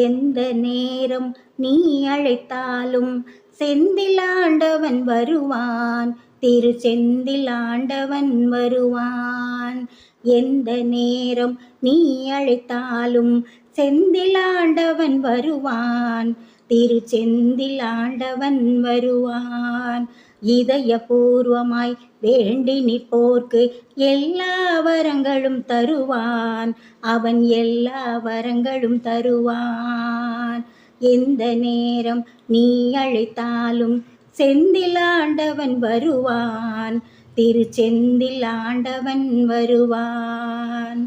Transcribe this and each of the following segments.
எந்த நேரம் நீ அழைத்தாலும் செந்தில் ஆண்டவன் வருவான், திரு செந்தில் ஆண்டவன் வருவான். எந்த நேரம் நீ அழைத்தாலும் செந்தில் ஆண்டவன் வருவான், திரு செந்தில் ஆண்டவன் வருவான். இதயபூர்வமாய் வேண்டி நிற்போர்க்கு எல்லா வரங்களும் தருவான், அவன் எல்லா வரங்களும் தருவான். எந்த நேரம் நீ அழைத்தாலும் செந்தில் ஆண்டவன் வருவான், திரு செந்தில் ஆண்டவன் வருவான்.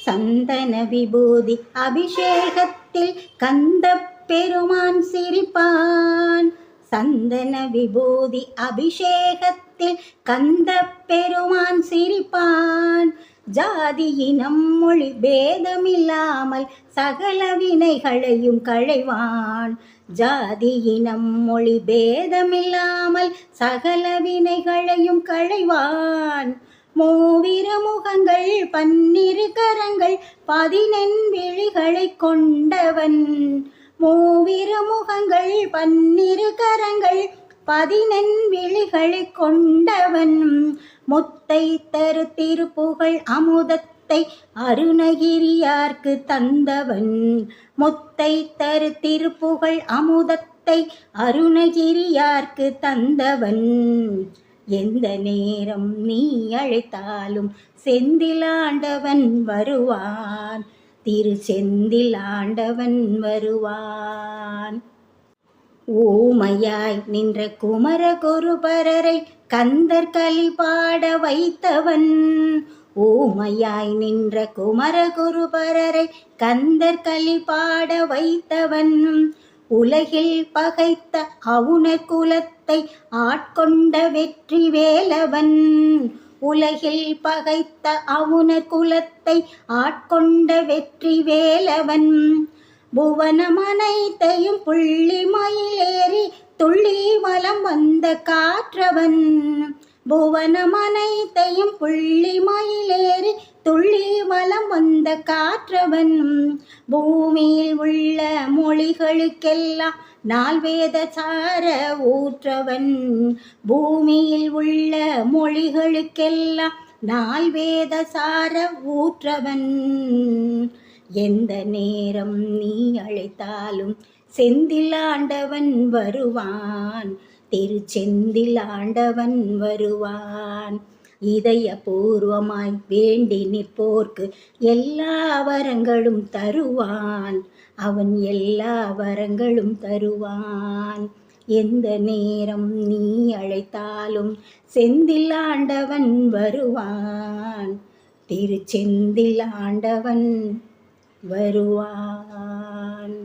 சந்தன விபூதி அபிஷேகத்தில் கந்தப் பெருமான் சிரிப்பான், சந்தன விபூதி அபிஷேகத்தில் கந்தப் பெருமான் சிரிப்பான். ஜாதி இனம் மொழி பேதமில்லாமல் சகல வினைகளையும் களைவான், ஜாதி இனம் மொழி பேதமில்லாமல் சகல வினைகளையும் களைவான். மூவிரு முகங்கள் பன்னிரு கரங்கள் 14 விழிகளை கொண்டவன், மூவிரு முகங்கள் பன்னிரு கரங்கள் 14 விழிகளை கொண்டவன். முத்தை தரு திருப்புகழ் அமுதத்தை அருணகிரியார்க்கு தந்தவன், முத்தை தரு திருப்புகழ் அமுதத்தை அருணகிரியார்க்கு தந்தவன். எந்த நேரம் நீ அழைத்தாலும் செந்தில் ஆண்டவன் வருவான், திரு செந்தில் ஆண்டவன் வருவான். ஊமையாய் நின்ற குமர குருபரரை கந்தர் களி பாட வைத்தவன், ஊமையாய் நின்ற குமர குருபரரை கந்தர் களி பாட வைத்தவன். உலகில் பகைத்த அவுணர் குலத்தை ஆட்கொண்ட வெற்றி வேலவன், உலகில் பகைத்த அவுணர் குலத்தை ஆட்கொண்ட வெற்றி வேலவன். புவனமனைத்தையும் புள்ளி மயிலேறி துள்ளி வலம் வந்த காற்றவன், புவனமனைத்தையும் புள்ளி மயிலேறி துள்ளி வலம் வந்த காற்றவன். பூமியில் உள்ள மொழிகளுக்கெல்லாம் நால்வேத சார ஊற்றவன், பூமியில் உள்ள மொழிகளுக்கெல்லாம் நால்வேத சார ஊற்றவன். எந்த நேரம் நீ அழைத்தாலும் செந்தில் ஆண்டவன் வருவான், திரு செந்தில் ஆண்டவன் வருவான். இதயபூர்வமாய் வேண்டி நிற்போர்க்கு எல்லா வரங்களும் தருவான், அவன் எல்லா வரங்களும் தருவான். எந்த நேரம் நீ அழைத்தாலும் செந்தில் ஆண்டவன் வருவான், திரு செந்தில் ஆண்டவன் வருவான்.